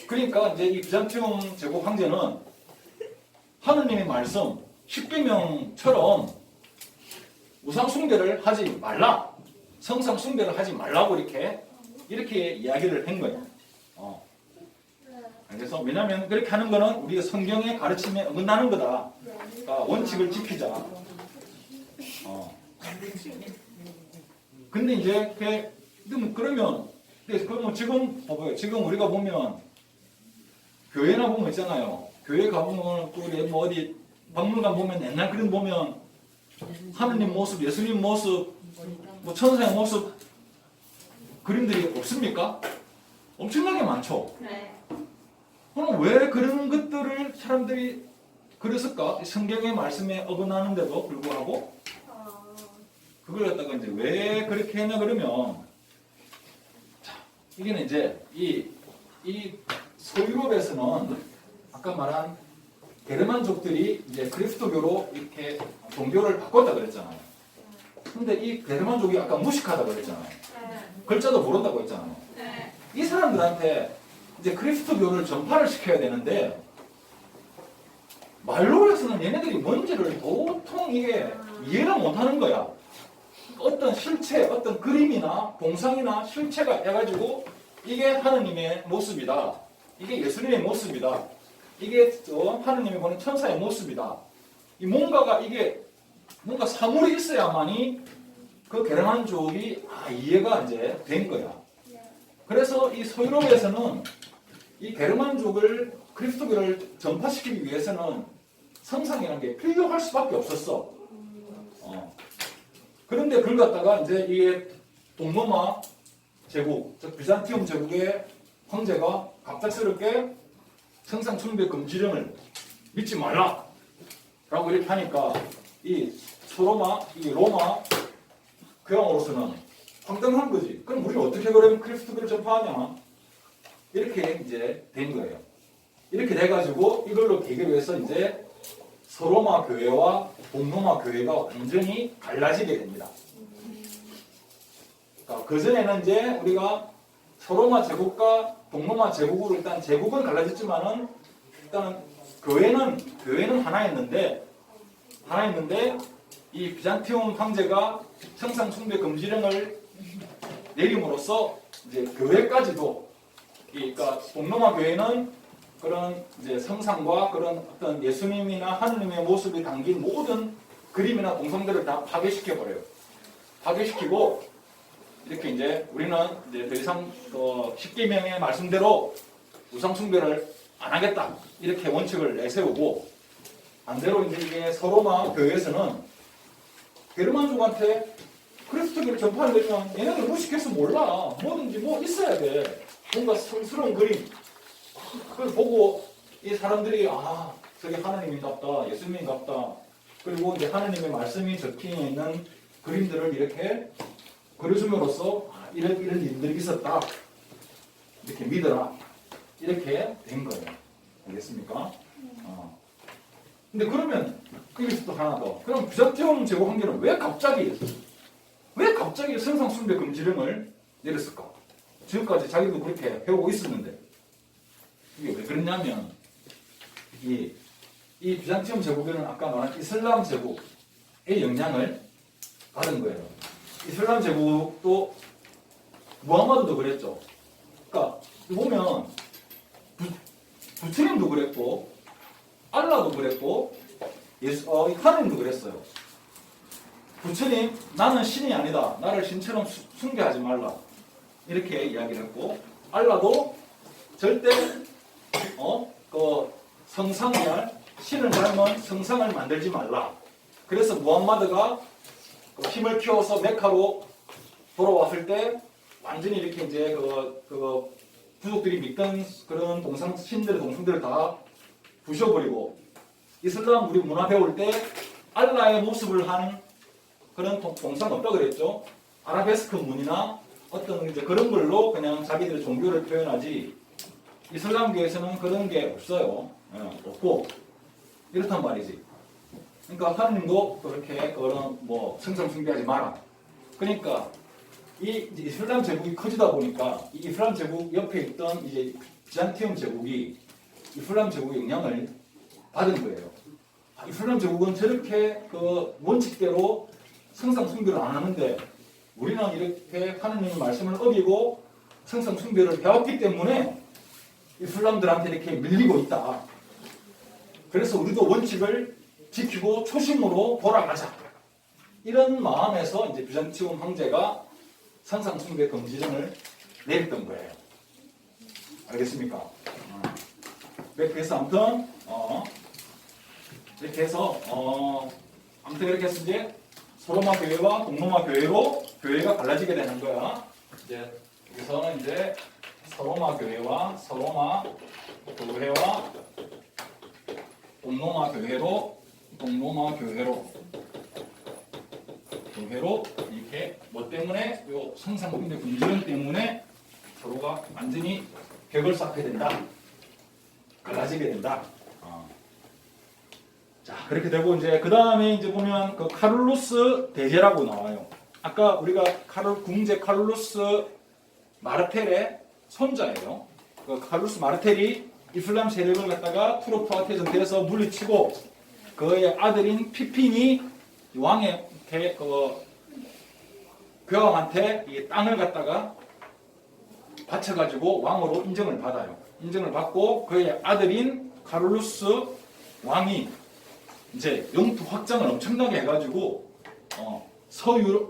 그러니까 이제 이 비잔티움 제국 황제는 하느님의 말씀 십계명처럼 우상 숭배를 하지 말라, 성상 숭배를 하지 말라고 이렇게 이야기를 한 거예요. 그래서 왜냐하면 그렇게 하는 거는 우리가 성경의 가르침에 어긋나는 거다. 그러니까 원칙을 지키자. 근데 이제 그러면 지금 봐봐요. 지금 우리가 보면 교회나 보면 있잖아요. 교회 가보면 우리 뭐 어디 박물관 보면 옛날 그림 보면 하느님 모습, 예수님 모습, 뭐 천사의 모습 그림들이 없습니까? 엄청나게 많죠. 네. 그럼 왜 그런 것들을 사람들이 그랬을까? 성경의 말씀에 어긋나는데도 불구하고 그걸 갖다가 이제 왜 그렇게 했냐 그러면 자, 이게 이제 이 서유럽에서는 아까 말한 게르만족들이 이제 그리스도교로 이렇게 종교를 바꿨다 그랬잖아요. 근데 이 게르만족이 아까 무식하다 그랬잖아요. 글자도 모른다고 했잖아요. 네. 이 사람들한테 이제 그리스도교를 전파를 시켜야 되는데 말로 해서는 얘네들이 뭔지를 도통 이게 이해를 못하는 거야. 어떤 실체, 어떤 그림이나 동상이나 실체가 해가지고 이게 하느님의 모습이다. 이게 예수님의 모습이다. 이게 하느님이 보는 천사의 모습이다. 이 뭔가가 이게 뭔가 사물이 있어야만이 그 게르만족이 이해가 이제 된 거야. 그래서 이 서유럽에서는 이 게르만족을 그리스도교를 전파시키기 위해서는 성상이라는 게 필요할 수밖에 없었어. 그런데 그걸 갖다가 이제 이게 동로마 제국, 즉 비잔티움 제국의 황제가 갑작스럽게 성상 숭배 금지령을 믿지 말라 라고 이렇게 하니까 이 소로마, 이 로마 교황으로서는 황당한 거지. 그럼 우리는 어떻게 그러면 그리스도교를 전파하냐? 이렇게 이제 된 거예요. 이렇게 돼가지고 이걸로 계기로 해서 이제 서로마 교회와 동로마 교회가 완전히 갈라지게 됩니다. 그러니까 그전에는 이제 우리가 서로마 제국과 동로마 제국으로 일단 제국은 갈라졌지만은 일단은 교회는 하나였는데 이 비잔티움 황제가 성상 숭배 금지령을 내림으로써 이제 교회까지도 그러니까 동로마 교회는 그런 이제 성상과 그런 어떤 예수님이나 하느님의 모습이 담긴 모든 그림이나 동상들을 다 파괴시켜 버려요. 파괴시키고 이렇게 이제 우리는 이제 더 이상 십계명의 말씀대로 우상 숭배를 안 하겠다 이렇게 원칙을 내세우고 반대로 이제 이게 서로마 교회에서는 게르만족한테 그리스도교를 전파하려면 얘네들 무식해서 몰라. 뭐든지 뭐 있어야 돼. 뭔가 성스러운 그림. 그걸 보고 이 사람들이 저게 하나님인갑다, 예수님인갑다. 그리고 이제 하나님의 말씀이 적혀 있는 그림들을 이렇게 그려줌으로써 이런 일들이 있었다. 이렇게 믿어라. 이렇게 된 거예요. 알겠습니까? 근데 그러면 여기서 또 하나 더. 그럼 비잔티움 제국 황제는 왜 갑자기 성상 숭배 금지령을 내렸을까? 지금까지 자기도 그렇게 해오고 있었는데 이게 왜 그랬냐면 이 비잔티움 제국에는 아까 말한 이슬람 제국의 영향을 받은 거예요. 이슬람 제국도 무함마드도 그랬죠. 그러니까 보면 부처님도 그랬고 알라도 그랬고 하느님도 그랬어요. 부처님 나는 신이 아니다. 나를 신처럼 숭배하지 말라. 이렇게 이야기를 했고 알라도 절대 성상을 신을 닮은 성상을 만들지 말라. 그래서 무함마드가 힘을 키워서 메카로 돌아왔을 때 완전히 이렇게 이제 부족들이 믿던 그런 신들의 동상들을 다 부셔버리고 이슬람 우리 문화 배울 때 알라의 모습을 한 그런 동상 없다 그랬죠. 아라베스크 문이나 어떤 이제 그런 걸로 그냥 자기들의 종교를 표현하지 이슬람교에서는 그런 게 없어요. 없고 이렇단 말이지. 그러니까 하느님도 그렇게 그런 성상 숭배하지 마라. 그러니까 이 이슬람 제국이 커지다 보니까 이 이슬람 제국 옆에 있던 이제 비잔티움 제국이 이슬람 제국의 영향을 받은 거예요. 이슬람 제국은 저렇게 원칙대로 성상 숭배를 안 하는데 우리는 이렇게 하느님의 말씀을 어기고 성상 숭배를 해왔기 때문에 이슬람들한테 이렇게 밀리고 있다. 그래서 우리도 원칙을 지키고 초심으로 돌아가자. 이런 마음에서 이제 비잔티움 황제가 성상 숭배 금지령을 내렸던 거예요. 알겠습니까? 그래서 아무튼 이렇게 해서 아무튼 이렇게 해서 이제 소로마 교회와 동로마 교회로 교회가 갈라지게 되는 거야. 이제 여기서는 이제 서로마 교회와 동로마 교회로 이렇게 뭐 때문에 요 성상 숭배 금지령 때문에 서로가 완전히 벽을 쌓게 된다. 갈라지게 된다. 자, 그렇게 되고 이제 그 다음에 이제 보면 카룰루스 대제라고 나와요. 아까 우리가 궁제 카룰루스 마르텔의 손자예요. 그 카룰루스 마르텔이 이슬람 세력을 갖다가 투르프와 전투에서 물리치고 그의 아들인 피핀이 왕의 교황한테 이 땅을 갖다가 바쳐가지고 왕으로 인정을 받아요. 인정을 받고 그의 아들인 카룰루스 왕이 이제 영토 확장을 엄청나게 해가지고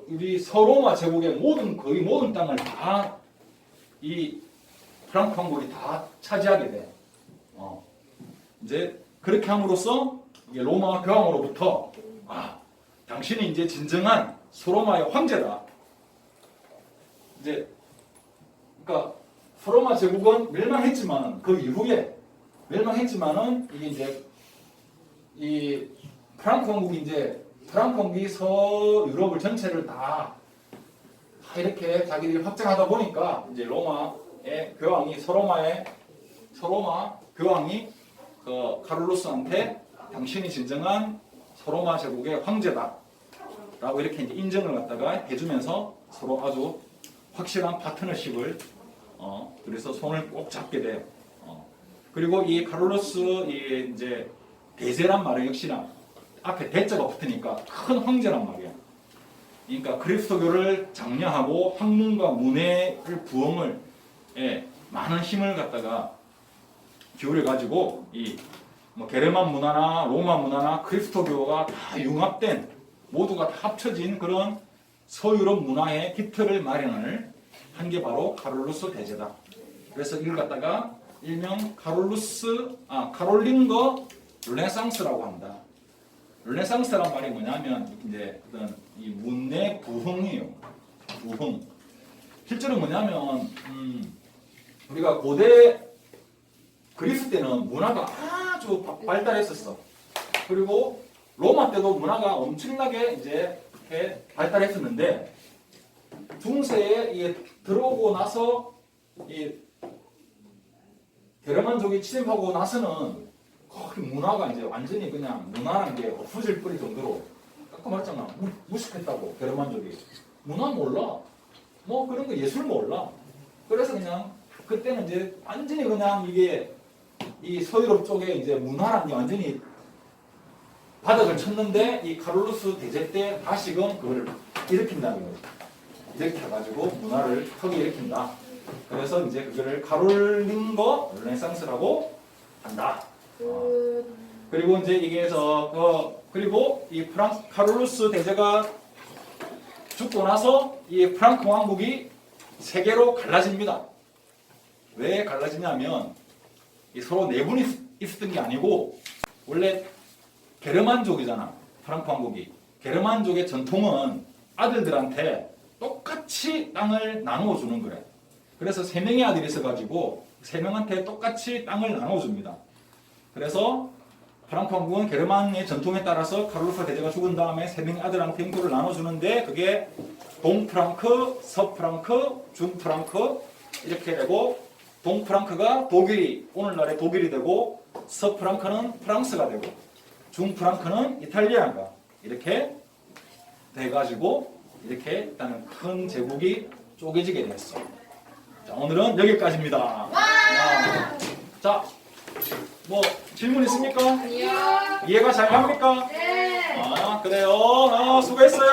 우리 서로마 제국의 거의 모든 땅을 다 이 프랑크 왕국이 다 차지하게 돼. 이제 그렇게 함으로써 이게 로마 교황으로부터 당신이 이제 진정한 소로마의 황제다. 이제 그러니까 소로마 제국은 멸망했지만은 그 이후에 멸망했지만은 이게 이제 이 프랑크 왕국이 서유럽을 전체를 다 이렇게 자기들이 확장하다 보니까 이제 로마의 교황이 서로마 교황이 그 카룰루스한테 당신이 진정한 서로마 제국의 황제다라고 이렇게 이제 인정을 갖다가 해주면서 서로 아주 확실한 파트너십을 그래서 손을 꼭 잡게 돼요. 그리고 이 카룰루스 이제 대제란 말은 역시나 앞에 대자가 붙으니까 큰 황제란 말이야. 그러니까 그리스도교를 장려하고 학문과 문해를 부흥을 많은 힘을 갖다가 기울여 가지고 이 게르만 문화나 로마 문화나 그리스도교가 다 융합된 모두가 다 합쳐진 그런 서유럽 문화의 기틀을 마련을 한 게 바로 카룰루스 대제다. 그래서 이걸 갖다가 일명 카롤링거 르네상스라고 한다. 르네상스란 말이 뭐냐면 이제 어떤 이 문내 부흥이에요. 부흥. 실제로 뭐냐면 우리가 고대 그리스 때는 문화가 아주 발달했었어. 그리고 로마 때도 문화가 엄청나게 이제 이렇게 발달했었는데 중세에 들어오고 나서 이 게르만족이 침입하고 나서는 거의 문화가 이제 완전히 그냥 문화라는 게 없어질 뿐일 정도로 아까 말했잖아. 무식했다고 게르만족이. 문화 몰라. 뭐 그런 거 예술 몰라. 그래서 그냥 그때는 이제 완전히 그냥 이게 이 서유럽 쪽에 이제 문화라는 게 완전히 바닥을 쳤는데 이 카룰루스 대제 때 다시금 그걸 일으킨다는 거죠. 이렇게 해가지고 문화를 크게 일으킨다. 그래서 이제 그거를 카롤링거 르네상스라고 한다. 그리고 이제 이게서 그리고 이 카룰루스 대제가 죽고 나서 이 프랑크 왕국이 세 개로 갈라집니다. 왜 갈라지냐면 이 서로 내분이 있었던 게 아니고 원래 게르만족이잖아. 프랑크 왕국이. 게르만족의 전통은 아들들한테 똑같이 땅을 나누어 주는 거래. 그래서 세 명의 아들이 있어가지고 세 명한테 똑같이 땅을 나눠줍니다. 그래서 프랑크 왕국은 게르만의 전통에 따라서 카룰루스 대제가 죽은 다음에 세 명의 아들한테 영토를 나눠주는데 그게 동프랑크, 서프랑크, 중프랑크 이렇게 되고 동프랑크가 오늘날의 독일이 되고 서프랑크는 프랑스가 되고 중프랑크는 이탈리아가 이렇게 돼가지고 이렇게 일단은 큰 제국이 쪼개지게 됐어. 자, 오늘은 여기까지입니다. 자, 뭐 질문 있습니까? 아니요. 이해가 잘 갑니까? 네. 그래요. 수고했어요.